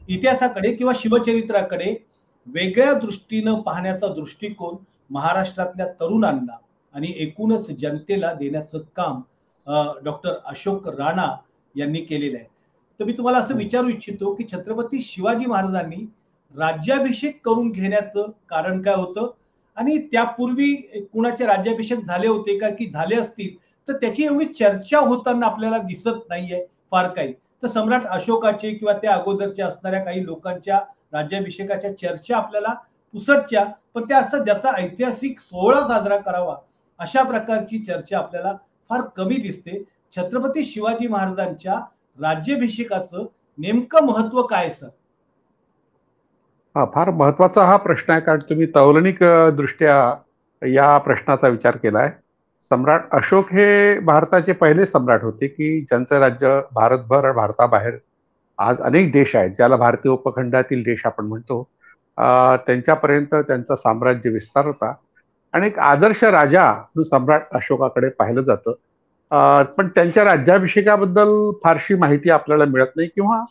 इतिहासाकडे किंवा शिवचरित्राकडे वेगळ्या दृष्टीनं पाहण्याचा दृष्टिकोन महाराष्ट्रातल्या तरुणांना आणि एकूणच जनतेला देण्याचं काम डॉक्टर अशोक राणा यांनी केलेलं आहे. तर मी तुम्हाला असं विचारू इच्छितो की छत्रपती शिवाजी महाराजांनी राज्याभिषेक करून घेण्याचं कारण काय होतं आणि त्यापूर्वी कुणाचे राज्याभिषेक झाले होते का की झाले असतील तर त्याची एवढी चर्चा होताना आपल्याला दिसत नाहीये फार काही. तर सम्राट अशोकाचे किंवा त्या अगोदरच्या असणाऱ्या काही लोकांच्या राज्याभिषेकाच्या चर्चा आपल्याला पुसटच्या, पण त्या असं ज्याचा ऐतिहासिक सोहळा साजरा करावा अशा प्रकारची चर्चा आपल्याला फार कमी दिसते. छत्रपती शिवाजी महाराजांच्या राज्याभिषेकाचं नेमकं महत्व काय सर? फार महत्वाचा हा प्रश्न आहे, कारण तुम्ही तौलनिक दृष्ट्या या प्रश्नाचा विचार केलाय. सम्राट अशोक हे भारताचे पहिले सम्राट होते की ज्यांचं राज्य भारतभर, भारताबाहेर आज अनेक देश आहेत ज्याला भारतीय उपखंडातील देश आपण म्हणतो, त्यांच्यापर्यंत त्यांचं साम्राज्य विस्तार होता आणि एक आदर्श राजा सम्राट अशोकाकडे पाहिलं जातं. पण त्यांच्या राज्याभिषेकाबद्दल फारशी माहिती आपल्याला मिळत नाही किंवा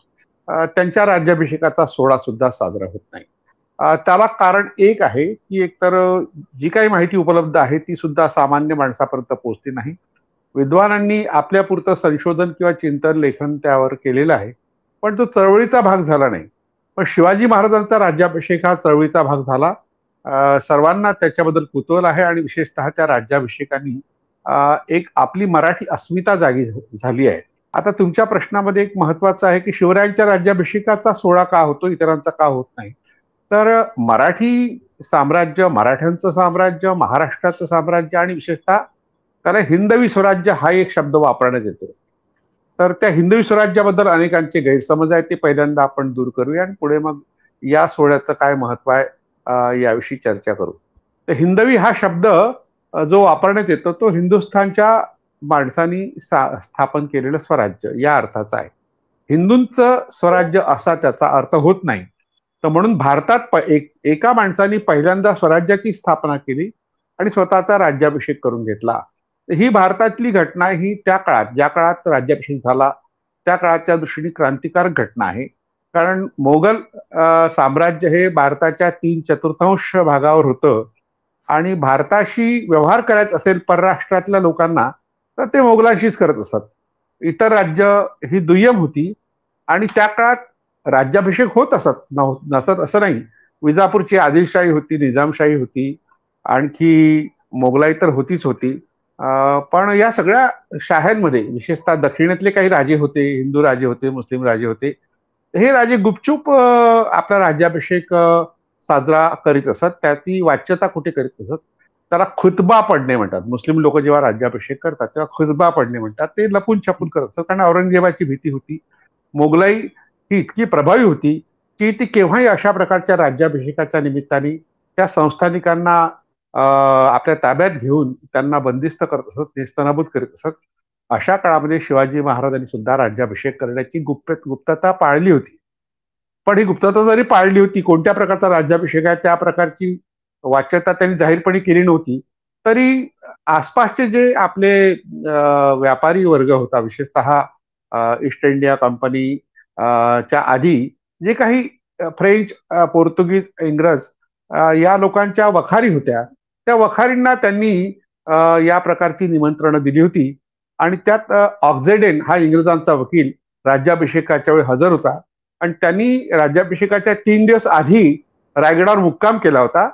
त्यांच्या राज्याभिषेकाचा सोहळा सुद्धा साजरा होत नाही. त्याला कारण एक आहे की एकतर जी काही माहिती उपलब्ध आहे ती सुद्धा सामान्य माणसापर्यंत पोहोचली नाही. विद्वानांनी आपल्यापुरतं संशोधन किंवा चिंतन लेखन त्यावर केलेलं आहे, पण तो चळवळीचा भाग झाला नाही. पण शिवाजी महाराजांचा राज्याभिषेक हा चळवळीचा भाग झाला. सर्वांना त्याच्याबद्दल कुतूहल आहे आणि विशेषतः त्या राज्याभिषेकाने एक आपली मराठी अस्मिता जागी झाली आहे. आता तुमच्या प्रश्नामध्ये एक महत्वाचं आहे की शिवरायांच्या राज्याभिषेकाचा सोहळा का होतो, इतरांचा का होत नाही. तर मराठी साम्राज्य, मराठ्यांचं साम्राज्य, महाराष्ट्राचं साम्राज्य आणि विशेषतः त्याला हिंदवी स्वराज्य हा एक शब्द वापरण्यात येतो. तर त्या हिंदवी स्वराज्याबद्दल अनेकांचे गैरसमज आहेत, ते पहिल्यांदा आपण दूर करूया आणि पुढे मग या सोहळ्याचं काय महत्व आहे याविषयी चर्चा करू. तर हिंदवी हा शब्द जो वापरण्यात येतो तो हिंदुस्थानच्या माणसांनी स्थापन केलेलं स्वराज्य या अर्थाचा आहे. हिंदूंचं स्वराज्य असा त्याचा अर्थ होत नाही. तर म्हणून भारतात एका माणसाने पहिल्यांदा स्वराज्याची स्थापना केली आणि स्वतःचा राज्याभिषेक करून घेतला. ही भारतातली घटना, ही त्या काळात, ज्या काळात राज्याभिषेक झाला त्या काळाच्या दृष्टीने क्रांतिकारक घटना आहे. कारण मोगल साम्राज्य हे भारताच्या 3/4 भागावर होतं आणि भारताशी व्यवहार करायचा असेल परराष्ट्रातल्या लोकांना तर ते मोगलांशीच करत असत. इतर राज्य ही दुय्यम होती आणि त्या काळात राज्याभिषेक होत नसत असं नाही. विजापूरची आदिलशाही होती, निजामशाही होती, आणखी मोगलाई तर होतीच होती. पण या सगळ्या शाह्यांमध्ये विशेषतः दक्षिणेतले काही राजे होते, हिंदू राजे होते, मुस्लिम राजे होते, हे राजे गुपचूप आपला राज्याभिषेक साजरा करीत असत. त्याची वाच्यता कुठे करीत असत. त्याला खुतबा पडणे म्हणतात. मुस्लिम लोक जेव्हा राज्याभिषेक करतात तेव्हा खुतबा पडणे म्हणतात. ते लपून छपून करत असत, कारण औरंगजेबाची भीती होती. मोगलाई ही इतकी प्रभावी होती की ती केव्हाही अशा प्रकारच्या राज्याभिषेकाच्या निमित्ताने त्या संस्थानिकांना आपल्या ताब्यात घेऊन त्यांना बंदिस्त करत असत, नेस्तनाबूत करीत असत. अशा काळामध्ये शिवाजी महाराजांनी सुद्धा राज्याभिषेक करण्याची गुप्तता पाळली होती. पण ही गुप्तता जरी पाळली होती, कोणत्या प्रकारचा राज्याभिषेक आहे त्या प्रकारची वाच्यता त्यांनी जाहीरपणे केली नव्हती, तरी आसपासचे जे आपले व्यापारी वर्ग होता, विशेषतः ईस्ट इंडिया कंपनी च्या आधी जे काही फ्रेंच, पोर्तुगीज, इंग्रज या लोकांच्या वखारी होत्या, त्या वखारींना त्यांनी या प्रकारची निमंत्रणं दिली होती आणि त्यात ऑक्झेडेन हा इंग्रजांचा वकील राज्याभिषेकाच्या वेळी हजर होता आणि त्यांनी राज्याभिषेकाच्या 3 दिवस आधी रायगडावर मुक्काम केला होता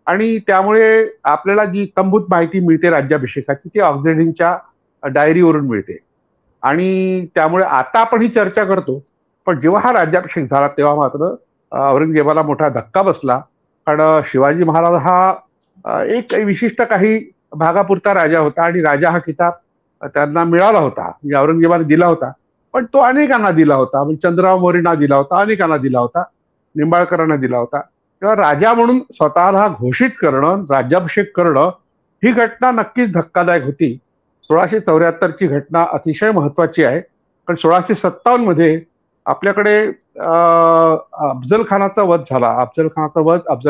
आणि त्यामुळे आपल्याला जी तंबूत माहिती मिळते राज्याभिषेकाची ती ऑक्झेडेनच्या डायरीवरून मिळते. आणि त्यामुळे आता आपण ही चर्चा करतो, पण जेव्हा हा राज्याभिषेक झाला तेव्हा मात्र औरंगजेबाला मोठा धक्का बसला. कारण शिवाजी महाराज हा एक विशिष्ट काही भागापुरता राजा होता आणि राजा हा किताब त्यांना मिळाला होता, म्हणजे औरंगजेबाने दिला होता, पण तो अनेकांना दिला होता. म्हणजे चंद्रराव मोरेंना दिला होता, अनेकांना दिला होता, निंबाळकरांना दिला होता. तेव्हा राजा म्हणून स्वतःला घोषित करणं, राज्याभिषेक करणं ही घटना नक्कीच धक्कादायक होती. 1674ची घटना अतिशय महत्वाची आहे, कारण 1657 मध्ये आपल्याकडे अफजल खानाचा वध झाला. अफजल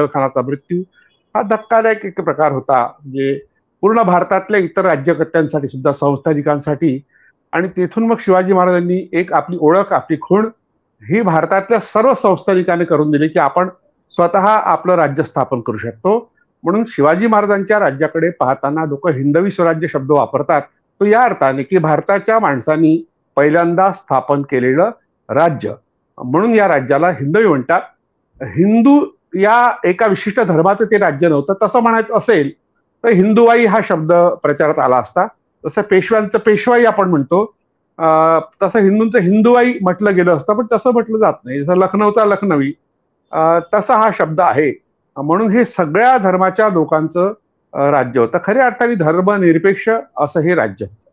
खानाचा मृत्यू हा धक्कादायक एक प्रकार होता, म्हणजे पूर्ण भारतातल्या इतर राज्यकर्त्यांसाठी सुद्धा, संस्थानिकांसाठी. आणि तेथून मग शिवाजी महाराजांनी एक आपली ओळख, आपली खूण ही भारतातल्या सर्व संस्थानिकांनी करून दिली की आपण स्वतः आपलं राज्य स्थापन करू शकतो. म्हणून शिवाजी महाराजांच्या राज्याकडे पाहताना लोक हिंदवी स्वराज्य शब्द वापरतात, तो या अर्थाने की भारताच्या माणसांनी पहिल्यांदा स्थापन केलेलं राज्य, म्हणून या राज्याला हिंदवी म्हणतात. हिंदू या एका विशिष्ट धर्माचं ते राज्य नव्हतं. तसं म्हणायचं असेल तर हिंदुवाई हा शब्द प्रचारात आला असता. जसं पेशव्यांचं पेशवाई आपण म्हणतो, तसं हिंदूंचं हिंदुवाई म्हटलं गेलं असतं, पण तसं म्हटलं जात नाही. जसं लखनौचा लखनवी तसा हा शब्द आहे. म्हणून हे सगळ्या धर्माच्या लोकांचं राज्य होतं. खऱ्या अर्थाने धर्मनिरपेक्ष असं हे राज्य होतं.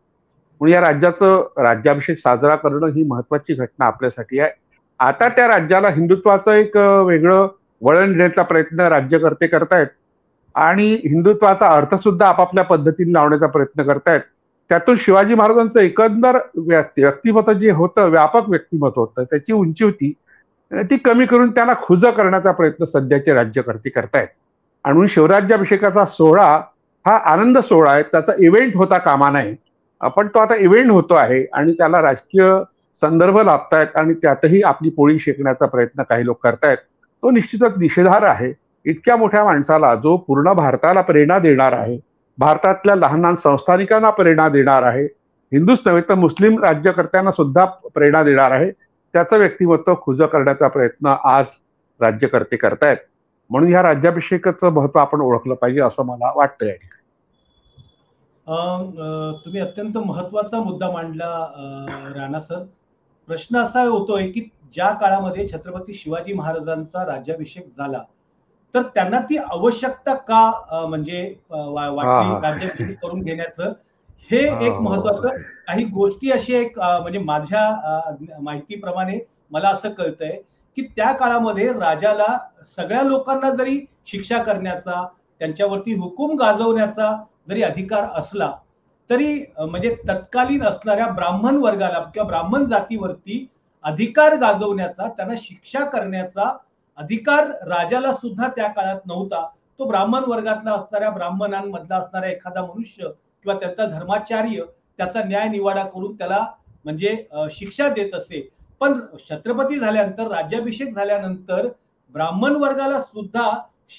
म्हणून या राज्याचं राज्याभिषेक साजरा करणं ही महत्वाची घटना आपल्यासाठी आहे. आता त्या राज्याला हिंदुत्वाचं एक वेगळं वळण देण्याचा प्रयत्न राज्यकर्ते करतायत आणि हिंदुत्वाचा अर्थ सुद्धा आपापल्या पद्धतीने लावण्याचा प्रयत्न करतायत. त्यातून शिवाजी महाराजांचं एकंदर व्यक्तिमत्व जे होतं, व्यापक व्यक्तिमत्व होतं, त्याची उंची होती ती कमी करून त्यांना खुजा करण्याचा प्रयत्न सध्याचे राज्यकर्ते करतायत. आणि शिवराज्याभिषेकाचा सोहळा हा आनंद सोहळा आहे, त्याचा इव्हेंट होता कामा नये. पण तो आता इव्हेंट होतो आहे आणि त्याला राजकीय संदर्भ लाभतायत आणि त्यातही आपली पोळी शेकण्याचा प्रयत्न काही लोक करतायत. तो निश्चितच निषेधार्ह आहे. इतक्या मोठ्या माणसाला, जो पूर्ण भारताला प्रेरणा देणार आहे, भारतातल्या लहान लहान संस्थानिकांना प्रेरणा देणार आहे, हिंदूच नव्हे तर मुस्लिम राज्यकर्त्यांना सुद्धा प्रेरणा देणार आहे, त्याचं व्यक्तिमत्व खुजं करण्याचा प्रयत्न आज राज्यकर्ते करतायत. म्हणून ह्या राज्याभिषेकाचं महत्व आपण ओळखलं पाहिजे असं मला वाटतं. या ठिकाणी तुम्ही अत्यंत महत्वाचा मुद्दा मांडला राणा सर. प्रश्न असा होतोय की ज्या काळामध्ये छत्रपती शिवाजी महाराजांचा राज्याभिषेक झाला तर त्यांना ती आवश्यकता का म्हणजे वाटली राज्याभिषेक करून घेण्याचं, हे एक महत्वाचं. काही गोष्टी अशी एक म्हणजे माझ्या माहितीप्रमाणे मला असं कळतंय की त्या काळामध्ये राजाला सगळ्या लोकांना जरी शिक्षा करण्याचा, त्यांच्यावरती हुकूम गाजवण्याचा जरी अधिकार असला तरी म्हणजे तत्कालीन असणाऱ्या ब्राह्मण वर्गाला किंवा ब्राह्मण जातीवरती अधिकार गाजवण्याचा, त्यांना शिक्षा करण्याचा अधिकार राजाला सुद्धा त्या काळात नव्हता. तो ब्राह्मण वर्गातला असणाऱ्या, ब्राह्मणांमधला असणारा एखादा मनुष्य किंवा त्यांचा धर्माचार्य त्याचा न्याय निवाडा करून त्याला म्हणजे शिक्षा देत असे. पण छत्रपती झाल्यानंतर, राज्याभिषेक झाल्यानंतर ब्राह्मण वर्गाला सुद्धा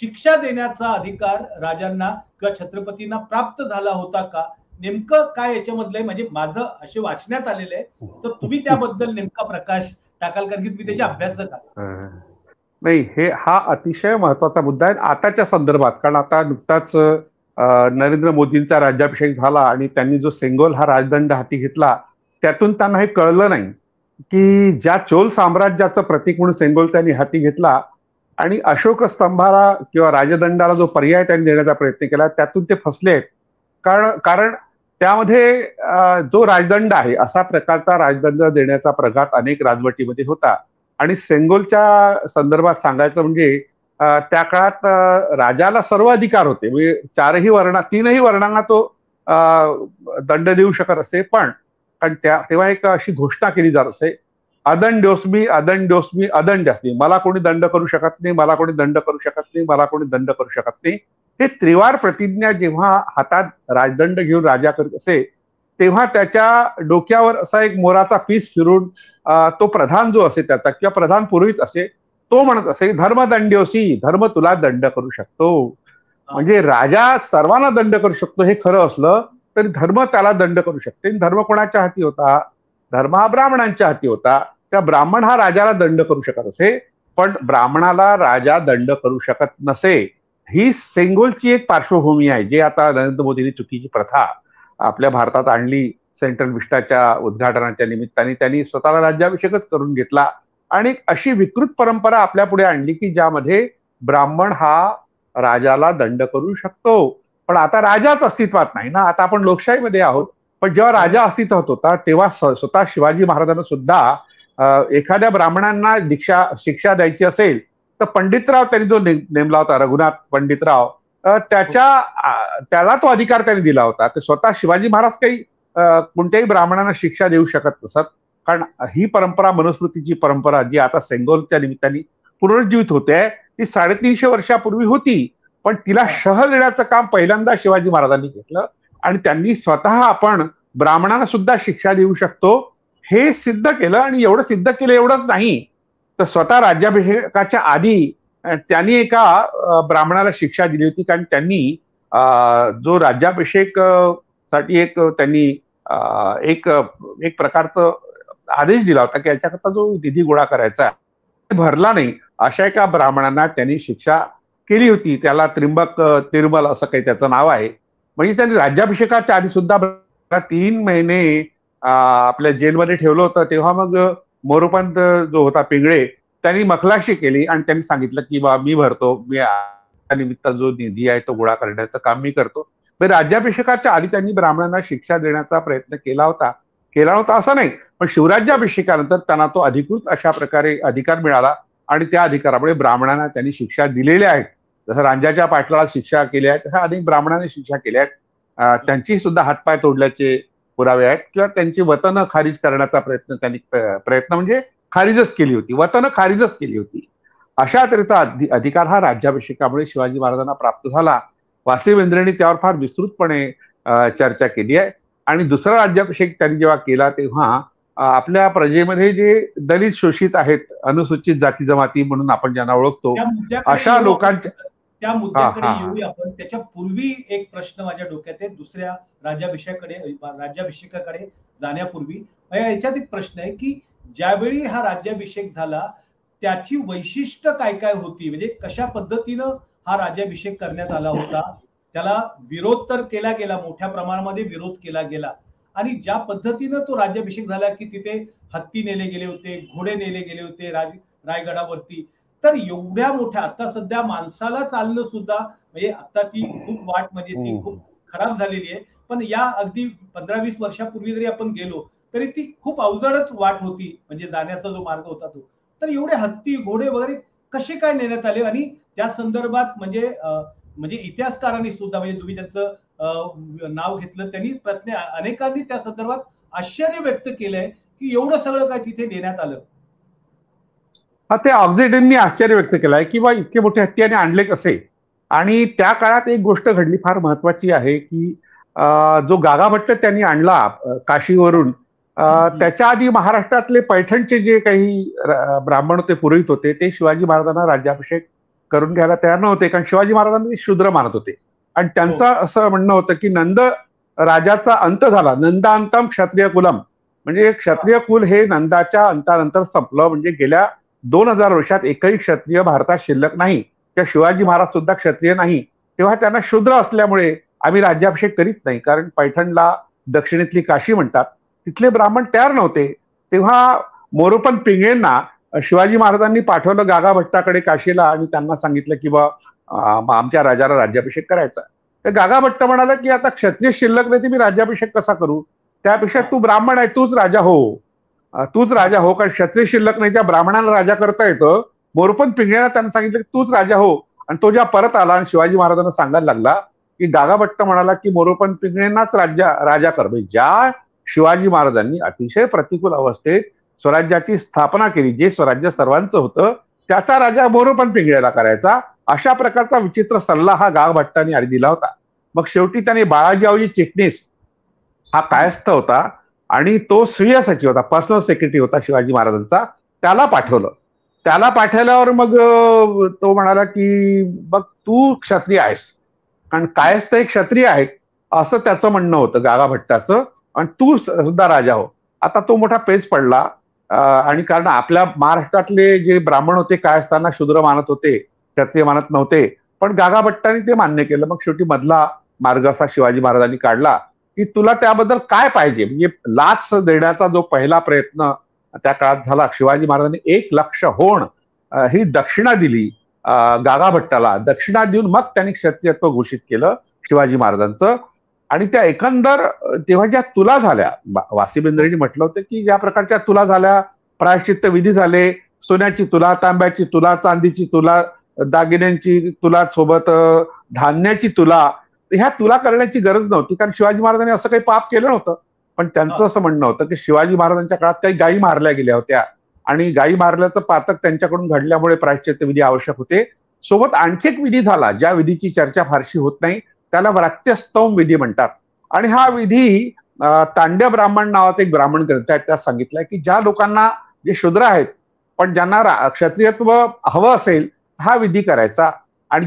शिक्षा देण्याचा अधिकार राजांना किंवा छत्रपतींना प्राप्त झाला होता का? नेमकं काय याच्यामधलं म्हणजे माझं असे वाचण्यात आलेलं आहे, तर तुम्ही त्याबद्दल नेमका प्रकाश टाकाल कारण की तुम्ही त्याचे अभ्यासक आहात. नाही, हा अतिशय महत्वाचा मुद्दा आहे आताच्या संदर्भात. कारण आता नुकताच नरेंद्र मोदींचा राज्याभिषेक झाला आणि त्यांनी जो सेंगोल हा राजदंड हाती घेतला, त्यातून त्यांना हे कळलं नाही की ज्या चोल साम्राज्याचं प्रतीक म्हणून सेंगोल त्यांनी हाती घेतला आणि अशोक स्तंभाला किंवा राजदंडाला जो पर्याय त्यांनी देण्याचा प्रयत्न केला, त्यातून ते फसले आहेत. कारण त्यामध्ये जो राजदंड आहे, असा प्रकारचा राजदंड देण्याचा प्रघात अनेक राजवटीमध्ये होता. आणि सेंगोलच्या संदर्भात सांगायचं म्हणजे त्या काळात राजाला सर्व अधिकार होते. म्हणजे तीनही वर्णांना तो दंड देऊ शकत असे. पण तेव्हा एक अशी घोषणा केली जात असे, अदंड्योस्मी अदंड्योस्मी अदंड्योस्मी, मला कोणी दंड करू शकत नाही, मला कोणी दंड करू शकत नाही, मला कोणी दंड करू शकत नाही. हे त्रिवार प्रतिज्ञा जेव्हा हातात राजदंड घेऊन राजा करत असे, तेव्हा त्याच्या डोक्यावर असा एक मोराचा पीस फिरून तो प्रधान जो असे त्याचा किंवा प्रधान पुरोहित असे, तो म्हणत असे, धर्मदंड्योसी, धर्म तुला दंड करू शकतो. म्हणजे राजा सर्वांना दंड करू शकतो हे खरं असलं तरी धर्म त्याला दंड करू शकते. धर्म कोणाच्या हाती होता? धर्म हा ब्राह्मणांच्या हाती होता. त्या ब्राह्मण हा राजाला दंड करू शकत असे, पण ब्राह्मणाला राजा दंड करू शकत नसे. ही सेंगोलची एक पार्श्वभूमी आहे, जे आता नरेंद्र मोदींनी चुकीची प्रथा आपल्या भारतात आणली. सेंट्रल विस्टाच्या उद्घाटनाच्या निमित्ताने त्यांनी स्वतःला राज्याभिषेकच करून घेतला आणि अशी विकृत परंपरा आपल्या पुढे आणली की ज्यामध्ये ब्राह्मण हा राजाला दंड करू शकतो. पण आता राजाच अस्तित्वात नाही ना, आता आपण लोकशाहीमध्ये आहोत. पण जेव्हा राजा अस्तित्वात होता तेव्हा स्वतः शिवाजी महाराजांना सुद्धा एखाद्या ब्राह्मणांना शिक्षा द्यायची असेल तर पंडितराव त्यांनी जो नेमला होता, रघुनाथ पंडितराव, त्याला तो अधिकार त्यांनी दिला होता. स्वतः शिवाजी महाराज काही कोणत्याही ब्राह्मणांना शिक्षा देऊ शकत नसत. कारण ही परंपरा, मनुस्मृतीची परंपरा जी आता सेंगोलच्या निमित्ताने पुनरुज्जीवित होते, ती 350 वर्षापूर्वी होती. पण तिला शह देण्याचं काम पहिल्यांदा शिवाजी महाराजांनी घेतलं आणि त्यांनी स्वतः आपण ब्राह्मणांना सुद्धा शिक्षा देऊ शकतो हे सिद्ध केलं. आणि एवढं सिद्ध केलं एवढंच नाही, तर स्वतः राज्याभिषेकाच्या आधी त्यांनी एका ब्राह्मणाला शिक्षा दिली होती, कारण त्यांनी जो राज्याभिषेक साठी त्यांनी एक एक प्रकारचं आदेश दिला होता की याच्याकरता जो निधी गोळा करायचा भरला नाही, अशा एका ब्राह्मणांना त्यांनी शिक्षा केली होती. त्याला त्रिंबक तिरुमल असं काही त्याचं नाव आहे. म्हणजे त्यांनी राज्याभिषेकाच्या आधी सुद्धा 3 महिने आपल्या जेलमध्ये ठेवलं होतं. तेव्हा मग मोरोपंत जो होता पिंगळे त्यांनी मखलाशी केली आणि त्यांनी सांगितलं की बा मी भरतो, मी निमित्त जो निधी आहे तो गोळा करण्याचं काम मी करतो. राज्याभिषेकाच्या आधी त्यांनी ब्राह्मणांना शिक्षा देण्याचा प्रयत्न केला होता असं नाही, पण शिवराज्याभिषेकानंतर त्यांना तो अधिकृत अशा प्रकारे अधिकार मिळाला आणि त्या अधिकारामुळे ब्राह्मणांना त्यांनी शिक्षा दिलेल्या आहेत. जसं रांजाच्या पाटलाला शिक्षा केल्या आहेत तसं अनेक ब्राह्मणांनी शिक्षा केल्या आहेत. त्यांची सुद्धा हातपाय तोडल्याचे पुरावे आहेत किंवा त्यांची वतनं खारिज करण्याचा प्रयत्न म्हणजे खारिजच केली होती, वतनं खारिजच केली होती. अशा तऱ्हेचा अधिकार हा राज्याभिषेकामुळे शिवाजी महाराजांना प्राप्त झाला. वासिवेंद्रेंनी त्यावर फार विस्तृतपणे चर्चा केली आहे. आणि दुसरा राज्याभिषेक त्यांनी जेव्हा केला तेव्हा आपल्या प्रजेमध्ये जे दलित शोषित आहेत, अनुसूचित जाती जमाती म्हणून आपण ज्यांना ओळखतो, अशा लोकांच्या त्या मुद्द्याकडे येऊया आपण. त्याच्या पूर्वी एक प्रश्न माझ्या डोक्यात आहे, दुसऱ्या राज्याभिषेकाकडे जाण्यापूर्वी याच्यात एक प्रश्न आहे की ज्यावेळी हा राज्याभिषेक झाला त्याची वैशिष्ट्य काय काय होती, म्हणजे कशा पद्धतीनं हा राज्याभिषेक करण्यात आला होता. त्याला विरोध तर केला गेला, मोठ्या प्रमाणामध्ये विरोध केला गेला, आणि ज्या पद्धतीनं तो राज्याभिषेक झाला की तिथे हत्ती नेले गेले होते, घोडे नेले गेले होते रायगडावरती. तर एवढ्या मोठ्या, आता सध्या माणसाला चालणं सुद्धा म्हणजे आता ती खूप वाट म्हणजे ती खूप खराब झालेली आहे, पण या अगदी 15-20 वर्षापूर्वी जरी आपण गेलो तरी ती खूप अवजडच वाट होती, म्हणजे जाण्याचा जो मार्ग होता तो. तर एवढे हत्ती घोडे वगैरे कसे काय नेण्यात आले, आणि त्या संदर्भात म्हणजे इतिहासकारांनी सुद्धा, म्हणजे तुम्ही त्यांचं नाव घेतलं, त्यांनी अनेकांनी त्या संदर्भात आश्चर्य व्यक्त केलंय की एवढं सगळं काय तिथे देण्यात आलं. ते ऑक्झिडननी आश्चर्य व्यक्त केलंय की बा इतके मोठे हत्ती आणले कसे. आणि त्या काळात एक गोष्ट घडली फार महत्वाची आहे की जो गागाभट्ट त्यांनी आणला काशीवरून, त्याच्या आधी महाराष्ट्रातले पैठणचे जे काही ब्राह्मण होते, पुरोहित होते, ते शिवाजी महाराजांना राज्याभिषेक करून घ्यायला तयार नव्हते, कारण शिवाजी महाराजांना ते शूद्र मानत होते. आणि त्यांचं असं म्हणणं होतं की नंद राजाचा अंत झाला, नंदांतम क्षत्रिय कुलम, म्हणजे क्षत्रिय कुल हे नंदाच्या अंतानंतर संपलं. म्हणजे गेल्या 2000 वर्षात एकही क्षत्रिय भारतात शिल्लक नाही, किंवा शिवाजी महाराज सुद्धा क्षत्रिय नाही. तेव्हा त्यांना शूद्र असल्यामुळे आम्ही राज्याभिषेक करीत नाही, कारण पैठणला दक्षिणेतली काशी म्हणतात, तिथले ब्राह्मण तयार नव्हते. तेव्हा मोरोपंत पिंगळेंना शिवाजी महाराजांनी पाठवलं गागाभट्टाकडे काशीला आणि त्यांना सांगितलं की बा आमच्या राजाला राज्याभिषेक करायचा. तर गागाभट्ट म्हणाला की आता क्षत्रिय शिल्लक नाही, मी राज्याभिषेक कसा करू, त्यापेक्षा तू ब्राह्मण आहे, तूच राजा हो, कारण क्षत्रिय शिल्लक नाही, त्या ब्राह्मणाला राजा करता येतं. मोरोपंत पिंगळेला त्यांना सांगितलं की तूच राजा हो. आणि तो जेव्हा परत आला आणि शिवाजी महाराजांना सांगायला लागला की गागाभट्ट म्हणाला की मोरोपंत पिंगळेंनाच राजा कर. ज्या शिवाजी महाराजांनी अतिशय प्रतिकूल अवस्थेत स्वराज्याची स्थापना केली, जे स्वराज्य सर्वांचं होतं, त्याचा राजा मोरोपंत पिंगळेला करायचा, अशा प्रकारचा विचित्र सल्ला हा गागाभट्टांनी आधी दिला होता. मग शेवटी त्याने बाळाजीरावजी चिटणीस हा कायस्थ होता आणि तो स्वीय सचिव होता, पर्सनल सेक्रेटरी होता शिवाजी महाराजांचा, त्याला पाठवलं. त्याला पाठवल्यावर मग तो म्हणाला की बघ तू क्षत्रिय आहेस, कारण कायस्थ एक क्षत्रिय आहे असं त्याचं म्हणणं होतं गागाभट्टाचं, आणि तू सुद्धा राजा हो. आता तो मोठा पेच पडला. आणि कारण आपल्या महाराष्ट्रातले जे ब्राह्मण होते कायस्थांना शूद्र मानत होते, क्षत्रिय मानत नव्हते, पण गागाभट्टांनी ते मान्य केलं. मग शेवटी मधला मार्ग असा शिवाजी महाराजांनी काढला की तुला त्याबद्दल काय पाहिजे, म्हणजे लाच देण्याचा जो पहिला प्रयत्न त्या काळात झाला, शिवाजी महाराजांनी 1 लाख होण ही दक्षिणा दिली गागाभट्टाला. दक्षिणा देऊन मग त्यांनी क्षत्रियत्व घोषित केलं शिवाजी महाराजांचं. आणि त्या एकंदर तेव्हा ज्या तुला झाल्या, वासिबेंद्रेंनी म्हटलं होतं की ज्या प्रकारच्या तुला झाल्या, प्रायश्चित्त विधी झाले, सोन्याची तुला, तांब्याची तुला, चांदीची तुला, दागिन्यांची तुला, सोबत धान्याची तुला, ह्या तुला करण्याची गरज नव्हती, कारण शिवाजी महाराजांनी असं काही पाप केलं नव्हतं. पण त्यांचं असं म्हणणं होतं की शिवाजी महाराजांच्या काळात काही गायी मारल्या गेल्या होत्या आणि गायी मारल्याचं पातक त्यांच्याकडून घडल्यामुळे प्रायश्चित्त विधी आवश्यक होते. सोबत आणखी एक विधी झाला, ज्या विधीची चर्चा फारशी होत नाही, त्याला व्रात्यस्तोम विधी म्हणतात. आणि हा विधी तांड्य ब्राह्मण नावाचा एक ब्राह्मण ग्रंथ आहे, त्यात सांगितलंय की ज्या लोकांना, जे शूद्र आहेत पण ज्यांना क्षत्रियत्व हवं असेल हा विधी करायचा. आणि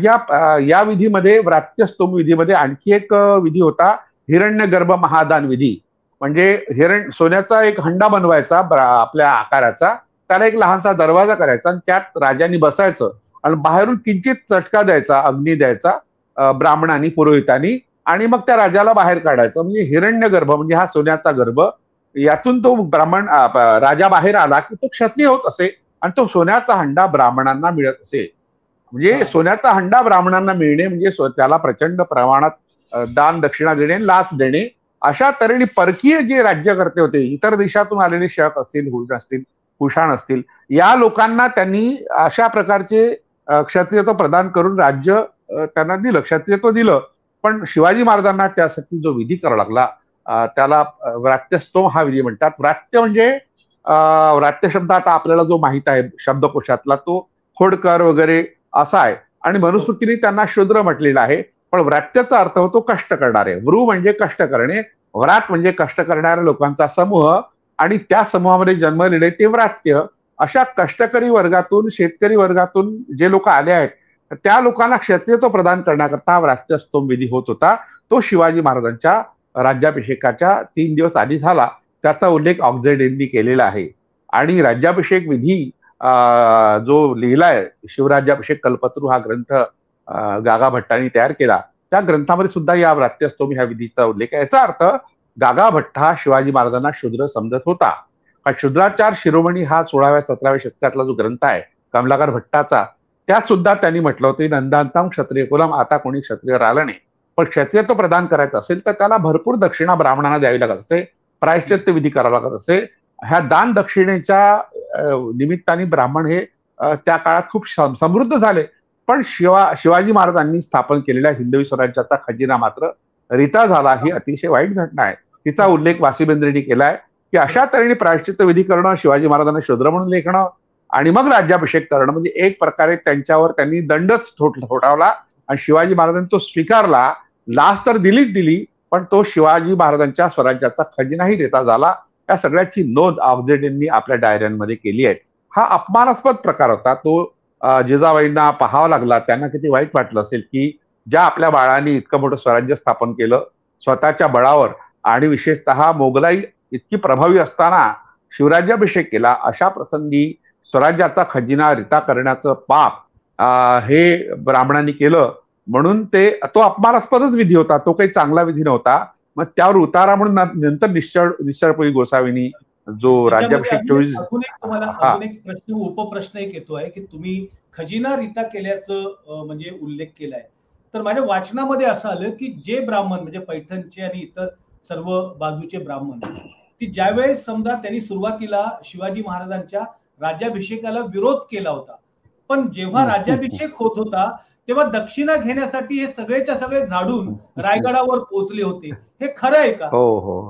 या विधीमध्ये व्रात्यस्तोम विधीमध्ये आणखी एक विधी होता, हिरण्यगर्भ महादान विधी. म्हणजे सोन्याचा एक हंडा बनवायचा आपल्या आकाराचा, त्याला एक लहानसा दरवाजा करायचा आणि त्यात राजांनी बसायचं आणि बाहेरून किंचित चटका द्यायचा, अग्नी द्यायचा ब्राह्मणांनी, पुरोहितांनी, आणि मग त्या राजाला बाहेर काढायचं. म्हणजे हिरण्यगर्भ म्हणजे हा सोन्याचा गर्भ, यातून तो राजा बाहेर आला की तो क्षत्रिय होत असे आणि तो सोन्याचा हंडा ब्राह्मणांना मिळत असे. म्हणजे सोन्याचा हंडा ब्राह्मणांना मिळणे म्हणजे त्याला प्रचंड प्रमाणात दान दक्षिणा देणे, लाच देणे. अशा तऱ्हेने परकीय जे राज्यकर्ते होते, इतर देशातून आलेले शक असतील, हुन असतील, कुशाण असतील, या लोकांना त्यांनी अशा प्रकारचे क्षत्रियत्व प्रदान करून राज्य त्यांना दिलं, क्षत्रियत्व दिलं. पण शिवाजी महाराजांना त्यासाठी जो विधी करावा लागला त्याला व्रात्यस्तोम हा विधी म्हणतात. व्रात्य म्हणजे व्रात्य शब्द आता आपल्याला जो माहित आहे शब्दकोशातला तो खोडकर वगैरे असा आहे, आणि मनुस्मृतीने त्यांना शूद्र म्हटलेलं आहे. पण व्रात्याचा अर्थ होतो कष्ट करणारे. वृ म्हणजे कष्ट करणे, व्रात म्हणजे कष्ट करणाऱ्या लोकांचा समूह, आणि त्या समूहामध्ये जन्मलेले ते व्रात्य. अशा कष्टकरी वर्गातून, शेतकरी वर्गातून जे लोक आले आहेत त्या लोकांना क्षत्रियत्व प्रदान करण्याकरता व्रात्यस्तोम विधी होत होता. तो शिवाजी महाराजांच्या राज्याभिषेकाच्या 3 दिवस आधी झाला. त्याचा उल्लेख ऑक्झेड यांनी केलेला आहे. आणि राज्याभिषेक विधी जो लिहिलाय, शिवराज्याभिषेक कल्पतरू हा ग्रंथ गागा भट्टांनी तयार केला, त्या ग्रंथामध्ये सुद्धा या व्रात्यस्तोम ह्या विधीचा उल्लेख आहे. याचा अर्थ गागा भट्ट हा शिवाजी महाराजांना शूद्र समजत होता. शूद्राचार शिरोमणी हा 16व्या-17व्या शतकातला जो ग्रंथ आहे कमलाकर भट्टाचा, त्यात सुद्धा त्यांनी म्हटलं होतं, नंदांताम क्षत्रिय कुलम, आता कोणी क्षत्रिय राहिलं नाही. पण क्षत्रियत्व प्रदान करायचं असेल तर त्याला भरपूर दक्षिणा ब्राह्मणांना द्यावी लागत असते, प्रायश्चित्त विधी करावा लागत असे. ह्या दान दक्षिणेच्या निमित्ताने ब्राह्मण हे त्या काळात खूप समृद्ध झाले. पण शिवाजी महाराजांनी स्थापन केलेल्या हिंदवी स्वराज्याचा खजिना मात्र रिता झाला. ही अतिशय वाईट घटना आहे. तिचा उल्लेख वासिबेंद्रेंनी केलाय की अशा तऱ्हेने प्रायश्चित्त विधी करणं, शिवाजी महाराजांना शूद्र म्हणून लेखणं आणि मग राज्याभिषेक करणं, म्हणजे एक प्रकारे त्यांच्यावर त्यांनी दंडच ठोठावला. आणि शिवाजी महाराजांनी तो स्वीकारला. लाच तर दिलीच दिली, पण तो शिवाजी महाराजांच्या स्वराज्याचा खजिनाही रिता झाला. या सगळ्याची नोंद ऑक्झेड यांनी आपल्या डायऱ्यांमध्ये केली आहे. हा अपमानास्पद प्रकार होता. तो जिजाबाईंना पाहावा लागला. त्यांना किती वाईट वाटलं असेल की ज्या आपल्या बाळांनी इतकं मोठं स्वराज्य स्थापन केलं स्वतःच्या बळावर, आणि विशेषतः मोगलाई इतकी प्रभावी असताना शिवराज्याभिषेक केला, अशा प्रसंगी स्वराज्याचा खजिना रिता करण्याचं पाप हे ब्राह्मणांनी केलं. म्हणून तो अपमानास्पदच विधी होता, तो काही चांगला विधी नव्हता. मग त्यावर उतारा म्हणून नंतर निश्चळपुरी गोसावींनी जो राज्याभिषेक 24 अजून एक प्रश्न, उपप्रश्न एक येतोय की तुम्ही खजिना रिता केल्याचं म्हणजे उल्लेख केलाय, तर माझ्या वाचनामध्ये असं आलं की जे ब्राह्मण म्हणजे पैठणचे आणि इतर सर्व बाजूचे ब्राह्मण, की ज्यावेळेस समजा त्यांनी सुरुवातीला शिवाजी महाराजांच्या राज्याभिषेकाला विरोध केला होता, पण जेव्हा राज्याभिषेक होत होता तेव्हा दक्षिणा घेण्यासाठी हे सगळेच्या सगळे झाडून रायगडावर पोहोचले होते. हे खरं आहे का? हो हो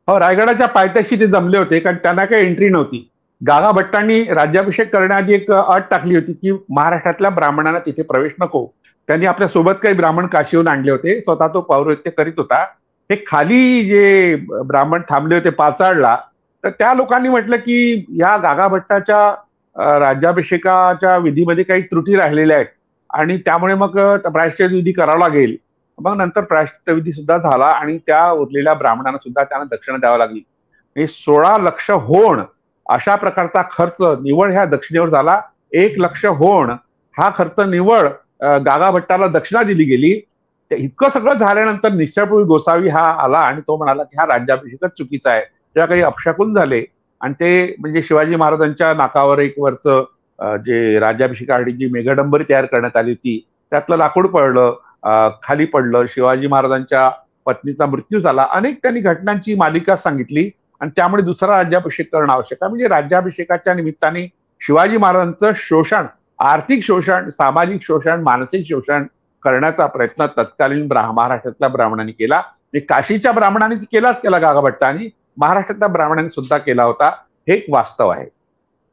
हो, रायगडाच्या पायथ्याशी ते जमले होते, कारण त्यांना काही एंट्री नव्हती. गागा भट्टांनी राज्याभिषेक करण्याआधी एक अट टाकली होती की महाराष्ट्रातल्या ब्राह्मणांना तिथे प्रवेश नको. त्यांनी आपल्या सोबत काही ब्राह्मण काशीहून आणले होते, स्वतः तो पौरोहित्य करीत होता. हे खाली जे ब्राह्मण थांबले होते पाचाडला, तर त्या लोकांनी म्हटलं की या गागा भट्टाच्या राज्याभिषेकाच्या विधीमध्ये काही त्रुटी राहिलेल्या आहेत आणि त्यामुळे मग प्रायश्चित्त विधी करावा लागेल. मग नंतर प्रायश्चित्त विधी सुद्धा झाला आणि त्या उरलेल्या ब्राह्मणांना सुद्धा त्यांना दक्षिणा द्यावी लागली. हे 16 लक्ष होण अशा प्रकारचा खर्च निवड ह्या दक्षिणेवर झाला. 1 लक्ष होण हा खर्च निवड गागा भट्टाला दक्षिणा दिली गेली. इतकं सगळं झाल्यानंतर निश्चळपुरी गोसावी हा आला आणि तो म्हणाला की हा राज्याभिषेकच चुकीचा आहे, तेव्हा काही अपशकुन झाले. आणि ते म्हणजे शिवाजी महाराजांच्या नाकावर एक वरचं जे राज्याभिषेकासाठी जी मेघडंबरी तयार करण्यात आली होती त्यातलं लाकूड पडलं, खाली पडलं. शिवाजी महाराजांच्या पत्नीचा मृत्यू झाला. अनेक त्यांनी घटनांची मालिका सांगितली आणि त्यामुळे दुसरा राज्याभिषेक करणं आवश्यक आहे. म्हणजे राज्याभिषेकाच्या निमित्ताने शिवाजी महाराजांचं शोषण, आर्थिक शोषण, सामाजिक शोषण, मानसिक शोषण करण्याचा प्रयत्न तत्कालीन महाराष्ट्रातल्या ब्राह्मणांनी केला. काशीच्या ब्राह्मणांनी केलाच केला, गागा भट्टांनी महाराष्ट्रातल्या ब्राह्मणांनी सुद्धा केला होता. हे एक वास्तव आहे,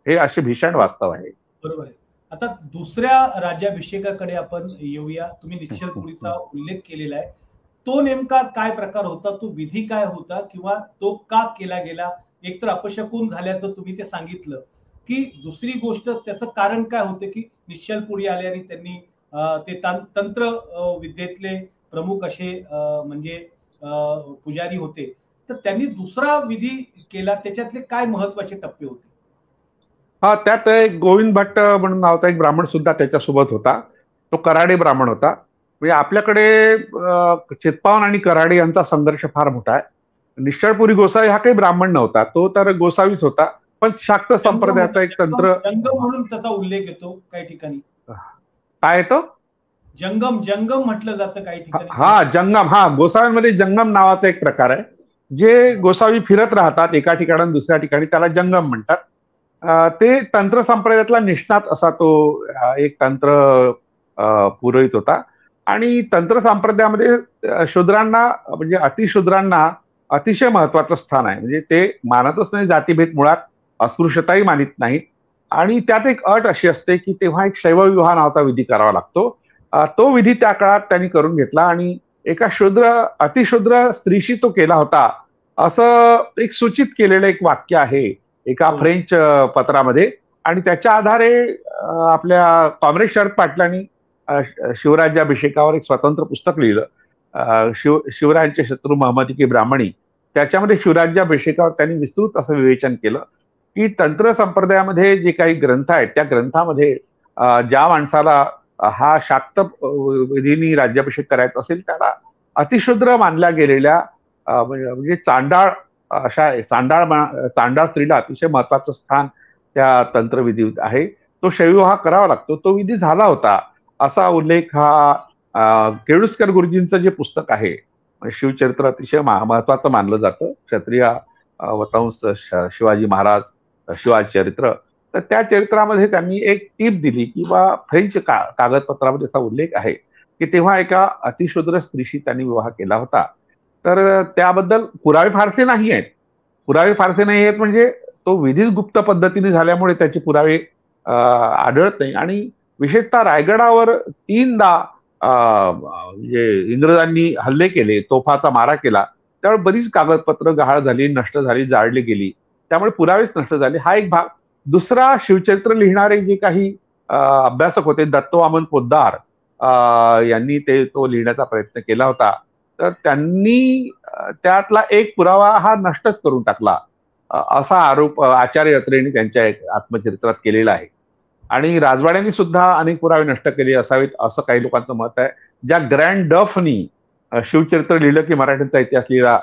हे असे भीषण वास्तव आहे. बरोबर आहे. आता दुसऱ्या राज्याभिषेकाकडे आपण येऊया. तुम्ही निश्चलपुरीचा उल्लेख केलेला आहे, तो नेमका काय प्रकार होता, तो विधी काय होता किंवा तो का केला गेला? एकतर अपशकुन झाल्याचं तुम्ही ते सांगितलं, की दुसरी गोष्ट त्याचं कारण काय होतं की निश्चलपुरी आले आणि त्यांनी ते तंत्र विद्येतले प्रमुख असे म्हणजे पुजारी होते, तर त्यांनी दुसरा विधी केला, त्याच्यातले काय महत्वाचे टप्पे होते? हा, त्यात एक गोविंद भट्ट म्हणून नावाचा एक ब्राह्मण सुद्धा त्याच्यासोबत होता. तो कराडे ब्राह्मण होता. म्हणजे आपल्याकडे चित्पावन आणि कराडे यांचा संघर्ष फार मोठा आहे. निश्चळपुरी गोसावी हा काही ब्राह्मण नव्हता, तो तर गोसावीच होता, पण शाक्त जंगम संप्रदायाचा होता, एक जंगम तंत्र. जंगम म्हणून त्याचा उल्लेख येतो काही ठिकाणी. काय येतो? जंगम जंगम म्हटलं जातं काही ठिकाणी हा, त्याला. जंगम. हा, गोसाव्यांमध्ये जंगम नावाचा एक प्रकार आहे. जे गोसावी फिरत राहतात एका ठिकाणाहून दुसऱ्या ठिकाणी, त्याला जंगम म्हणतात. ते तंत्र संप्रदायातला निष्णात असा तो एक तंत्र पुरोहित होता. आणि तंत्र संप्रदायामध्ये शूद्रांना म्हणजे अतिशूद्रांना अतिशय महत्वाचं स्थान आहे. म्हणजे ते मानतच नाही जातीभेद, मुळात अस्पृश्यताही मानित नाहीत. आणि त्यात एक अट अशी असते की तेव्हा एक शैवविवाह नावाचा विधी करावा लागतो. तो विधी त्या काळात त्यांनी करून घेतला आणि एका अतिशूद्र स्त्रीशी तो केला होता, असं एक सूचित केलेलं एक वाक्य आहे एका फ्रेंच पत्रामध्ये. आणि त्याच्या आधारे आपल्या कॉम्रेड शरद पाटलांनी शिवराज्याभिषेकावर एक स्वतंत्र पुस्तक लिहिलं, शिवरायांचे शत्रू महमदी की ब्राह्मणी. त्याच्यामध्ये शिवराज्याभिषेकावर त्यांनी विस्तृत असं विवेचन केलं की तंत्र संप्रदायामध्ये जे काही ग्रंथ आहेत त्या ग्रंथामध्ये ज्या माणसाला हा शाक्त विधीनी राज्याभिषेक करायचा असेल त्याला अतिशूद्र मानल्या गेलेल्या म्हणजे चांडाळ अशा चांडाळ स्त्रीला अतिशय महत्वाचं स्थान त्या तंत्रविधीत आहे. तो शैवविवाह करावा लागतो. तो विधी झाला होता असा उल्लेख हा केळुसकर गुरुजींचं जे पुस्तक आहे, शिवचरित्र, अतिशय महत्वाचं मानलं जातं. क्षत्रिय वंश शिवाजी महाराज शिवाजी चरित्र. तर त्या चरित्रामध्ये त्यांनी एक टीप दिली की बा फ्रेंच कागदपत्रामध्ये असा उल्लेख आहे की तेव्हा एका अतिशूद्र स्त्रीशी त्यांनी विवाह केला होता. तर त्याबद्दल पुरावे फारसे नाही आहेत. म्हणजे तो विधीच गुप्त पद्धतीने झाल्यामुळे त्याचे पुरावे आढळत नाही. आणि विशेषतः रायगडावर 3दा म्हणजे इंग्रजांनी हल्ले केले, तोफाचा मारा केला, त्यावेळी बरीच कागदपत्र गहाळ झाली, नष्ट झाली, जाळली गेली. त्यामुळे पुरावेच नष्ट झाले. हा एक भाग. दुसरा, शिवचरित्र लिहिणारे जे काही अभ्यासक होते, दत्तवामन पोद्दार यांनी तो लिहिण्याचा प्रयत्न केला होता. तर त्यांनी त्यातला एक पुरावा हा नष्टच करून टाकला, असा आरोप आचार्य अत्रेंनी त्यांच्या एक आत्मचरित्रात केलेला आहे. आणि राजवाड्यांनी सुद्धा अनेक पुरावे नष्ट केले असावेत असं काही लोकांचं मत आहे. ज्या ग्रँड डफनी शिवचरित्र लिहिलं की मराठ्यांचा इतिहास लिहिला,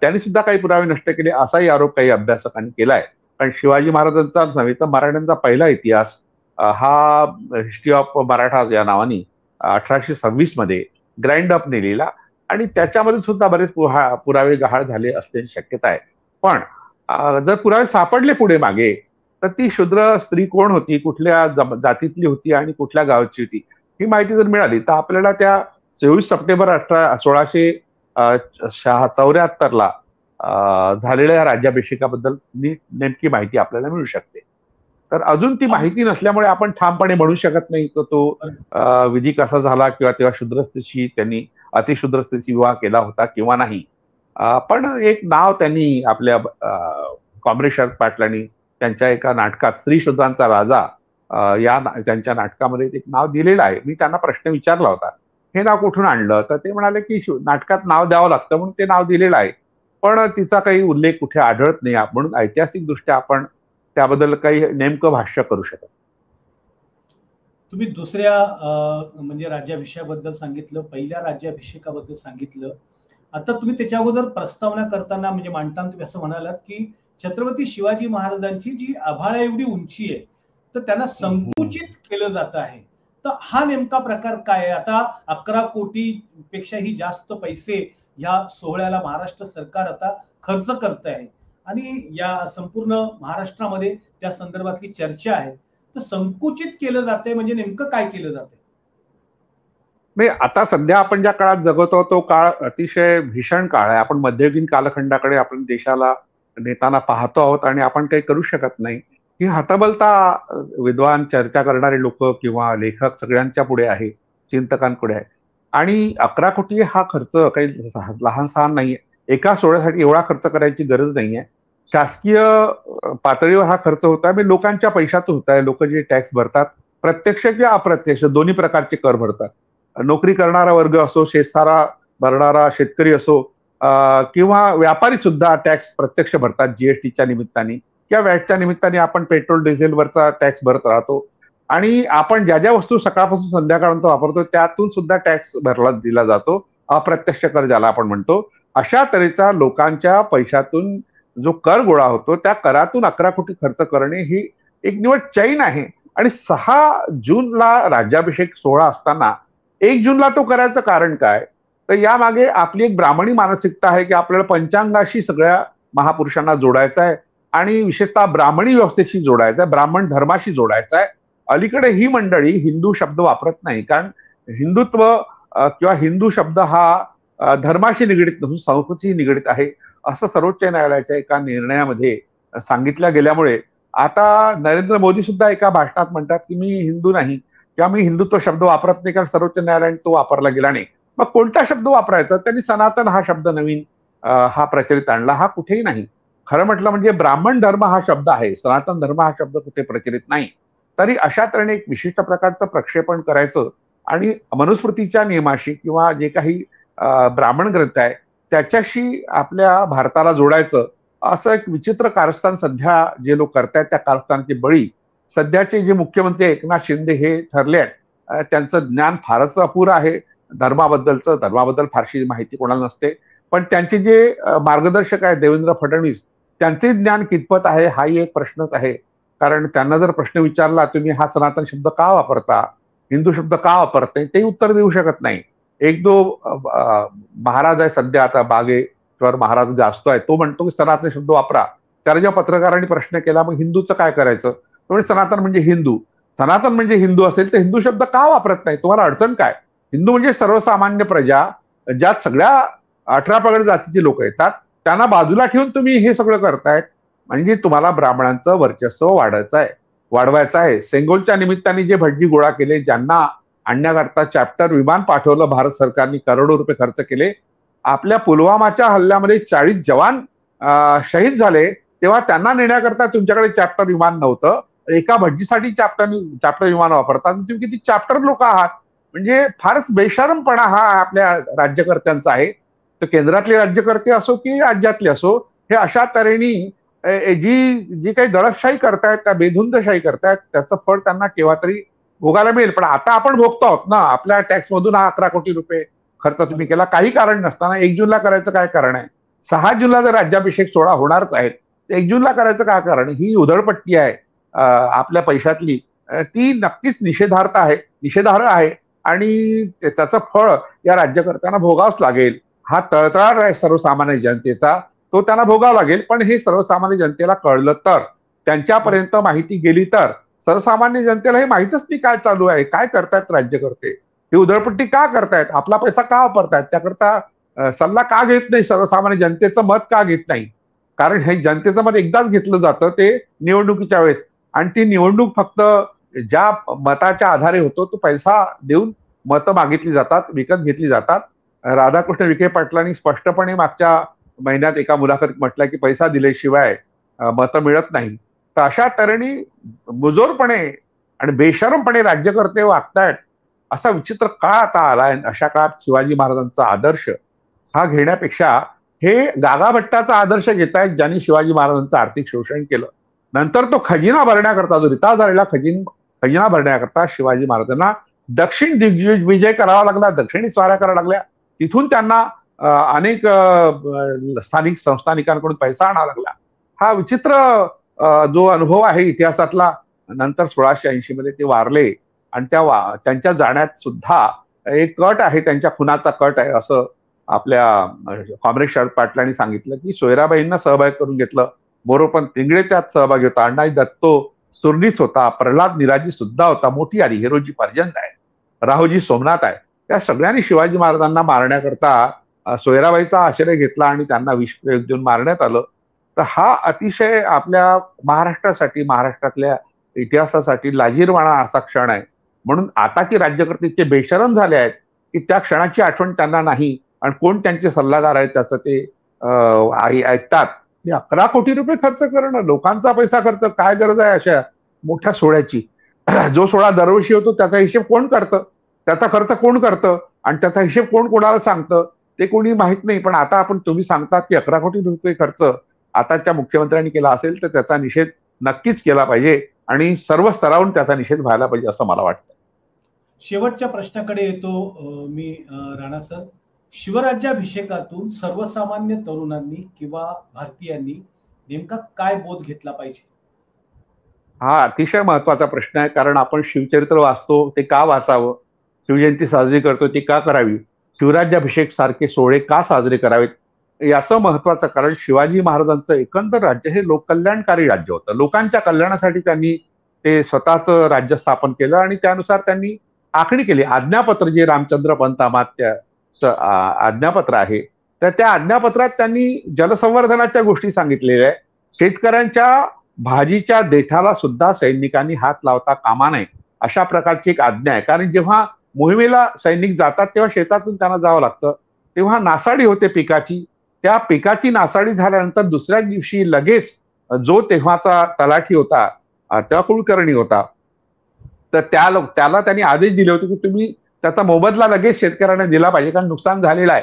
त्यांनी सुद्धा काही पुरावे नष्ट केले असाही आरोप काही अभ्यासकांनी केलाय. कारण शिवाजी महाराजांचा नव्हे तर मराठ्यांचा पहिला इतिहास हा हिस्ट्री ऑफ मराठाज या नावाने 1826 मध्ये ग्रँड डफने लिहिला. आणि त्याच्यामध्ये सुद्धा बरेच पुरावे गहाळ झाले असण्याची शक्यता आहे. पण जर पुरावे सापडले पुढे मागे, तर ती शूद्र स्त्री कोण होती, कुठल्या जातीतली होती आणि कुठल्या गावाची होती, ही माहिती जर मिळाली तर आपल्याला त्या 24 सप्टेंबर 1674 ला झालेल्या राज्याभिषेकाबद्दल नेमकी माहिती आपल्याला मिळू शकते. तर अजून ती माहिती नसल्यामुळे आपण ठामपणे म्हणू शकत नाही की तो विधी कसा झाला किंवा तेव्हा शूद्र स्त्रीशी त्यांनी अतिशूद्र स्त्रीशी विवाह केला होता किंवा नाही. पण एक नाव त्यांनी आपल्या कॉम्रेड शरद पाटलांनी त्यांच्या एका नाटकात स्त्रीशूद्रांचा राजा या त्यांच्या नाटकामध्ये एक नाव दिलेलं आहे. मी त्यांना प्रश्न विचारला होता, हे नाव कुठून आणलं? तर ते म्हणाले की नाटकात नाव द्यावं लागतं म्हणून ते नाव दिलेलं आहे, पण तिचा काही उल्लेख कुठे आढळत नाही, म्हणून ऐतिहासिक दृष्ट्या आपण त्याबद्दल काही नेमकं भाष्य करू शकत. तुम्ही दुसऱ्या म्हणजे राज्याभिषेकाबद्दल सांगितलं, पहिल्या राज्याभिषेकाबद्दल सांगितलं. आता तुम्ही त्याच्या अगोदर प्रस्तावना करताना म्हणजे मांडताना तुम्ही असं म्हणालात की छत्रपती शिवाजी महाराजांची जी आभाळा एवढी उंची आहे, तर त्यांना संकुचित केलं जात आहे. तर हा नेमका प्रकार काय आहे? आता 11 कोटी पेक्षाही जास्त पैसे या सोहळ्याला महाराष्ट्र सरकार आता खर्च करत आहे आणि या संपूर्ण महाराष्ट्रामध्ये त्या संदर्भातली चर्चा आहे. तर संकुचित केलं जाते म्हणजे नेमकं काय केलं जाते? नाही, आता सध्या आपण ज्या काळात जगतो तो काळ अतिशय भीषण काळ आहे. आपण मध्ययुगीन कालखंडाकडे आपण देशाला नेताना पाहतो आहोत आणि आपण काही करू शकत नाही. ही हतबलता विद्वान, चर्चा करणारे लोक किंवा लेखक सगळ्यांच्या पुढे आहे, चिंतकांपुढे आहे. आणि 11 कोटी हा खर्च काही लहान सहान नाहीये. एका सोहळ्यासाठी एवढा खर्च करायची गरज नाहीये. शासकीय पातळीवर हा खर्च होत आहे, लोकांच्या पैशातून होत आहे. लोक जे टॅक्स भरतात, प्रत्यक्ष किंवा अप्रत्यक्ष दोन्ही प्रकारचे कर भरतात. नोकरी करणारा वर्ग असो, शेतसारा भरणारा शेतकरी असो, किंवा व्यापारी सुद्धा टॅक्स प्रत्यक्ष भरतात जीएसटीच्या निमित्ताने किंवा वॅटच्या निमित्ताने. आपण पेट्रोल डिझेलवरचा टॅक्स भरत राहतो आणि आपण ज्या ज्या वस्तू सकाळपासून संध्याकाळपर्यंत वापरतो त्यातून सुद्धा टॅक्स भरला दिला जातो, अप्रत्यक्ष कर ज्याला आपण म्हणतो. अशा तऱ्हेचा लोकांच्या पैशातून जो कर गोळा होतो त्या करातून 11 कोटी खर्च करणे ही एक निवड चैन आहे. आणि 6 जूनला राज्याभिषेक सोहळा असताना 1 जूनला तो करायचं कारण काय? तर यामागे आपली एक ब्राह्मणी मानसिकता आहे की आपल्याला पंचांगाशी सगळ्या महापुरुषांना जोडायचं आहे आणि विशेषतः ब्राह्मणी व्यवस्थेशी जोडायचं आहे, ब्राह्मण धर्माशी जोडायचं आहे. अलीकडे ही मंडळी हिंदू शब्द वापरत नाही, कारण हिंदुत्व किंवा हिंदू शब्द हा धर्माशी निगडीत नसून संस्कृतीशी निगडीत आहे असं सर्वोच्च न्यायालयाच्या एका निर्णयामध्ये सांगितलं गेल्यामुळे आता नरेंद्र मोदी सुद्धा एका भाषणात म्हणतात की मी हिंदू नाही किंवा मी हिंदुत्व शब्द वापरत नाही, कारण सर्वोच्च न्यायालयाने तो वापरला गेला नाही. मग कोणता शब्द वापरायचा? त्यांनी सनातन हा शब्द नवीन हा प्रचलित आणला. हा कुठेही नाही. खरं म्हटलं म्हणजे ब्राह्मण धर्म हा शब्द आहे, सनातन धर्म हा शब्द कुठे प्रचलित नाही. तरी अशा तऱ्हेने एक विशिष्ट प्रकारचं प्रक्षेपण करायचं आणि मनुस्मृतीच्या नियमाशी किंवा जे काही ब्राह्मण ग्रंथ आहे त्याच्याशी आपल्या भारताला जोडायचं, असं एक विचित्र कारस्थान सध्या जे लोक करतायत त्या कारस्थानाचे बळी सध्याचे जे मुख्यमंत्री एकनाथ शिंदे हे ठरले आहेत. त्यांचं ज्ञान फारच अपुरं आहे धर्माबद्दल फारशी माहिती कोणाला नसते. पण त्यांचे जे मार्गदर्शक आहेत देवेंद्र फडणवीस, त्यांचे ज्ञान कितपत आहे हाही एक प्रश्नच आहे. कारण त्यांना जर प्रश्न विचारला तुम्ही हा सनातन शब्द का वापरता, हिंदू शब्द का वापरत नाही, ते उत्तर देऊ शकत नाही. एक दो महाराज आहे सध्या आता बागेश्वर महाराज गाजतोय, तो म्हणतो की सनातन शब्द वापरा. त्याला जेव्हा पत्रकारांनी प्रश्न केला मग हिंदूचं काय करायचं, तो म्हणजे सनातन म्हणजे हिंदू. सनातन म्हणजे हिंदू असेल तर हिंदू शब्द का वापरत नाही, तुम्हाला अडचण काय? हिंदू म्हणजे सर्वसामान्य प्रजा, ज्यात सगळ्या 18 पगड जातीची लोक येतात, त्यांना बाजूला ठेवून तुम्ही हे सगळं करतायत. म्हणजे तुम्हाला ब्राह्मणांचं वर्चस्व वाढवायचं आहे. सेंगोलच्या निमित्ताने जे भटजी गोळा केले, ज्यांना आणण्याकरता चॅप्टर विमान पाठवलं भारत सरकारने, करोडो रुपये खर्च केले. आपल्या पुलवामाच्या हल्ल्यामध्ये 40 जवान शहीद झाले, तेव्हा त्यांना नेण्याकरता तुमच्याकडे चॅप्टर विमान नव्हतं. एका भटजीसाठी चॅप्टर विमान वापरतात. तुम्ही किती चॅप्टर लोक आहात? म्हणजे फारच बेशरमपणा हा आपल्या राज्यकर्त्यांचा आहे. तर केंद्रातले राज्यकर्ते असो की राज्यातले असो, हे अशा तऱ्हेने जी काही दडपशाही करतायत, त्या बेधुंदशाही करतायत, त्याचं फळ त्यांना केव्हा तरी भोगायला मिळेल. पण आता आपण भोगतो आहोत ना, आपल्या टॅक्स मधून हा 11 कोटी रुपये खर्च तुम्ही केला, काही कारण नसताना. 1 जूनला करायचं काय कारण आहे? 6 जूनला जर राज्याभिषेक सोहळा होणारच आहे, 1 जूनला करायचं काय कारण? ही उधळपट्टी आहे आपल्या पैशातली, ती नक्कीच निषेधार्ह आहे आणि त्याचं फळ या राज्यकर्त्यांना भोगावंच लागेल. हा तळतळाट आहे सर्वसामान्य जनतेचा, तो त्यांना भोगावा लागेल. पण हे सर्वसामान्य जनतेला कळलं तर, त्यांच्यापर्यंत माहिती गेली तर, सर्वसामान्य जनतेला हे माहितच नाही काय चालू आहे, काय करतायत राज्यकर्ते, ही उधळपट्टी का करतायत, आपला पैसा का वापरतायत, त्याकरता सल्ला का घेत नाही, सर्वसामान्य जनतेचं मत का घेत नाही? कारण हे जनतेचं मत एकदाच घेतलं जातं, ते निवडणुकीच्या वेळेस. आणि ती निवडणूक फक्त ज्या मताच्या आधारे होतो तो पैसा देऊन मतं मागितली जातात, विकत घेतली जातात. राधाकृष्ण विखे पाटलांनी स्पष्टपणे मागच्या महिन्यात एका मुलाखतीत म्हटलं की पैसा दिल्याशिवाय मतं मिळत नाही. तर अशा तऱ्हेने मुजोरपणे आणि बेशरमपणे राज्यकर्ते वागतायत. असा विचित्र काळ आता आलाय. अशा काळात शिवाजी महाराजांचा आदर्श हा घेण्यापेक्षा हे गागा भट्टाचा आदर्श घेतायत, ज्यांनी शिवाजी महाराजांचं आर्थिक शोषण केलं. नंतर तो खजिना भरण्याकरता, जो रिता झालेला खजिना भरण्याकरता शिवाजी महाराजांना दक्षिण दिग्विजय करावा लागला, दक्षिणी स्वाऱ्या कराव्या लागल्या. तिथून त्यांना अनेक स्थानिक संस्थानिकांकडून पैसा आणावा लागला. हा विचित्र जो अनुभव आहे इतिहासातला. नंतर 1680 मध्ये ते वारले आणि त्यांच्या जाण्यात सुद्धा एक कट आहे, त्यांच्या खुनाचा कट आहे, असं आपल्या कॉम्रेड शरद पाटलांनी सांगितलं की सोयराबाईंना सहभाग करून घेतलं. मोरोपंत पिंगळे त्यात सहभागी होता, अण्णाजी दत्तो सुर्नीच होता, प्रल्हाद निराजी सुद्धा होता, मोठी आली हिरोजी पर्यंत आहे, राहोजी सोमनाथ आहे. त्या सगळ्यांनी शिवाजी महाराजांना मारण्याकरता सोयराबाईचा आश्रय घेतला आणि त्यांना विषप्रयोग देऊन मारण्यात आलं. तर हा अतिशय आपल्या महाराष्ट्रासाठी, महाराष्ट्रातल्या इतिहासासाठी लाजिरवाणा असा क्षण आहे. म्हणून आताची राज्यकर्ते इतके बेशरम झाले आहेत की त्या क्षणाची आठवण त्यांना नाही, आणि कोण त्यांचे सल्लागार आहेत त्याचं ते ऐकतात. 11 कोटी रुपये खर्च करणं, लोकांचा पैसा खर्च, काय गरज आहे अशा मोठ्या सोहळ्याची? जो सोहळा दरवर्षी होतो त्याचा हिशेब कोण करतं, त्याचा खर्च कोण करतं आणि त्याचा हिशेब कोण कोणाला सांगतं ते कोणी माहित नाही. पण आता तुम्ही सांगतात की 11 कोटी रुपये खर्च आताच्या मुख्यमंत्र्यांनी केला असेल तर त्याचा निषेध नक्कीच केला पाहिजे आणि सर्व स्तरावरून त्याचा निषेध व्हायला पाहिजे असं मला वाटतं. शेवटच्या प्रश्नाकडे येतो मी राणा सर. शिवराज्याभिषेकातून सर्वसामान्य तरुणांनी किंवा भारतीयांनी नेमका काय बोध घेतला पाहिजे? हा अतिशय महत्वाचा प्रश्न आहे, कारण आपण शिवचरित्र वाचतो ते का वाचावं, शिवजयंती साजरी करतो ती का करावी, शिवराज्याभिषेक सारखे सोहळे का साजरे करावेत, याचं महत्वाचं कारण शिवाजी महाराजांचं एकंदर राज्य हे लोककल्याणकारी राज्य होतं. लोकांच्या कल्याणासाठी त्यांनी ते स्वतःचं राज्य स्थापन केलं आणि त्यानुसार त्यांनी आखणी केली. आज्ञापत्र जे रामचंद्र पंत अमात्य आज्ञापत्र आहे, तर त्या आज्ञापत्रात त्यांनी जलसंवर्धनाच्या गोष्टी सांगितलेल्या आहे. शेतकऱ्यांच्या भाजीच्या देठाला सुद्धा सैनिकांनी हात लावता कामा नये अशा प्रकारची एक आज्ञा आहे. कारण जेव्हा मोहिमेला सैनिक जातात तेव्हा शेतातून त्यांना जावं लागतं, तेव्हा नासाडी होते पिकाची. त्या पिकाची नासाडी झाल्यानंतर दुसऱ्या दिवशी लगेच जो तेव्हाचा तलाठी होता, तेव्हा कुलकर्णी होता, तर त्याला त्यांनी आदेश दिले होते की तुम्ही त्याचा मोबदला लगेच शेतकऱ्यांना दिला पाहिजे, कारण नुकसान झालेलं आहे.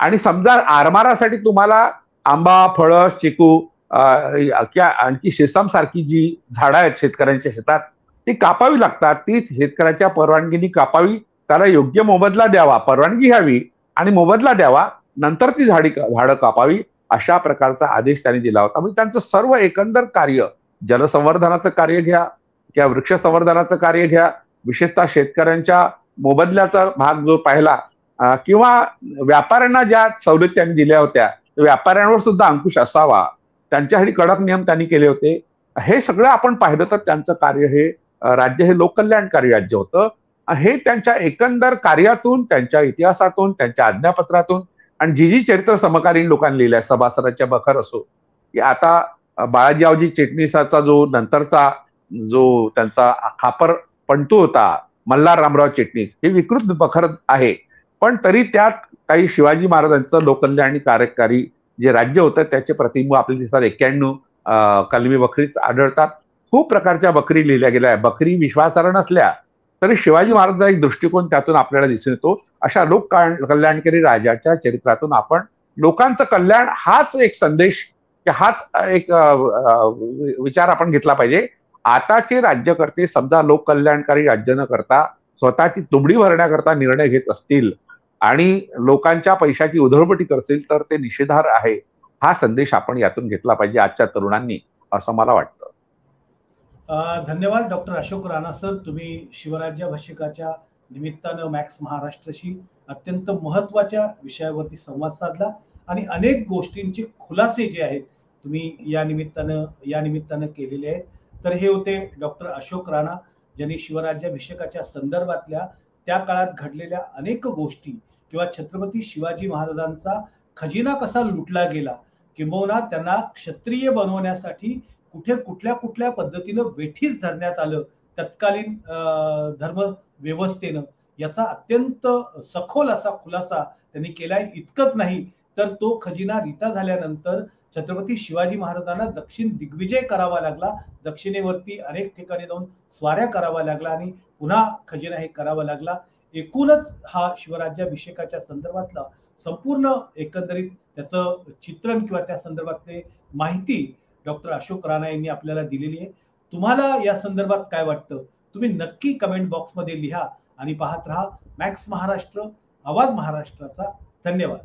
आणि समजा आरमारासाठी तुम्हाला आंबा, फळं, चिकू किंवा आणखी शेसम सारखी जी झाडं आहेत शेतकऱ्यांच्या शेतात ती कापावी लागतात, तीच शेतकऱ्याच्या परवानगीने कापावी, त्याला योग्य मोबदला द्यावा, परवानगी घ्यावी आणि मोबदला द्यावा, नंतर ती झाडं कापावी, अशा प्रकारचा आदेश त्यांनी दिला होता. म्हणजे त्यांचं सर्व एकंदर कार्य, जलसंवर्धनाचं कार्य घ्या किंवा वृक्ष संवर्धनाचं कार्य घ्या, विशेषतः शेतकऱ्यांच्या मोबदल्याचा भाग जो पाहिला, किंवा व्यापाऱ्यांना ज्या सवलती त्यांनी दिल्या होत्या व्यापाऱ्यांवर सुद्धा अंकुश असावा, त्यांच्यासाठी कडक नियम त्यांनी केले होते. हे सगळं आपण पाहिलं तर त्यांचं कार्य हे राज्य हे लोककल्याणकारी राज्य होतं. हे त्यांच्या एकंदर कार्यातून, त्यांच्या इतिहासातून, त्यांच्या आज्ञापत्रातून आणि जी चरित्र समकालीन लोकांनी लिहिलंय, सभासदाच्या बखर असो की आता बाळाजीरावजी चिटणीसाचा जो नंतरचा जो त्यांचा खापर पंतू होता मल्हार रामराव चिटणीस, हे विकृत बखर आहे. पण तरी त्यात काही शिवाजी महाराजांचं लोककल्याणी कार्यकारी जे राज्य होतं त्याचे प्रतिबिंब आपल्या दिसतात. 91 कलमी बखरीच आढळतात. खूप प्रकारच्या बखरी लिहिल्या गेल्या आहे. बखरी विश्वासार्ह नसल्या तरी शिवाजी महाराजांचा एक दृष्टिकोन त्यातून आपल्याला दिसून येतो. अशा लोक कल्याणकारी राजाच्या चरित्रातून आपण लोकांचं कल्याण हाच एक संदेश, हाच एक विचार आपण घेतला पाहिजे. आताचे राज्यकर्ते समजा लोक कल्याणकारी राज्य न करता स्वतःची तुबडी भरण्याकरता निर्णय घेत असतील आणि लोकांच्या पैशाची उधळपट्टी करतील तर ते निषेधार्ह आहे. हा संदेश आपण यातून घेतला पाहिजे आजच्या तरुणांनी, असं मला वाटतं. धन्यवाद डॉक्टर अशोक राणा सर. तुम्ही शिवराज्याभिषेकाच्या निमित्तानं मॅक्स महाराष्ट्राशी अत्यंत महत्वाच्या विषयावरती संवाद साधला आणि अनेक गोष्टींचे खुलासे जे आहेत तुम्ही या निमित्तानं केलेले आहेत. तर हे होते डॉक्टर अशोक राणा, ज्यांनी शिवराज्याभिषेकाच्या संदर्भातल्या त्या काळात घडलेल्या अनेक गोष्टी किंवा छत्रपती शिवाजी महाराजांचा खजिना कसा लुटला गेला, किंबहुना त्यांना क्षत्रिय बनवण्यासाठी कुठल्या पद्धतीनं वेठीस धरण्यात आलं तत्कालीन धर्म व्यवस्थेनं, याचा अत्यंत सखोल असा खुलासा त्यांनी केलाय. इतकंच नाही तर तो खजिना रिता झाल्यानंतर छत्रपती शिवाजी महाराजांना दक्षिण दिग्विजय करावा लागला, दक्षिणेवरती अनेक ठिकाणी जाऊन स्वाऱ्या करावा लागला आणि पुन्हा खजिना हे करावा लागला. एकूणच हा शिवराज्याभिषेकाच्या संदर्भातला संपूर्ण एकंदरीत त्याचं चित्रण किंवा त्या संदर्भातली माहिती डॉक्टर अशोक राणा यांनी आपल्याला दिलेली आहे. तुम्हाला या संदर्भात काय वाटतं तुम्ही नक्की कमेंट बॉक्समध्ये लिहा आणि पाहत राहा मॅक्स महाराष्ट्र, आवाज महाराष्ट्राचा. धन्यवाद.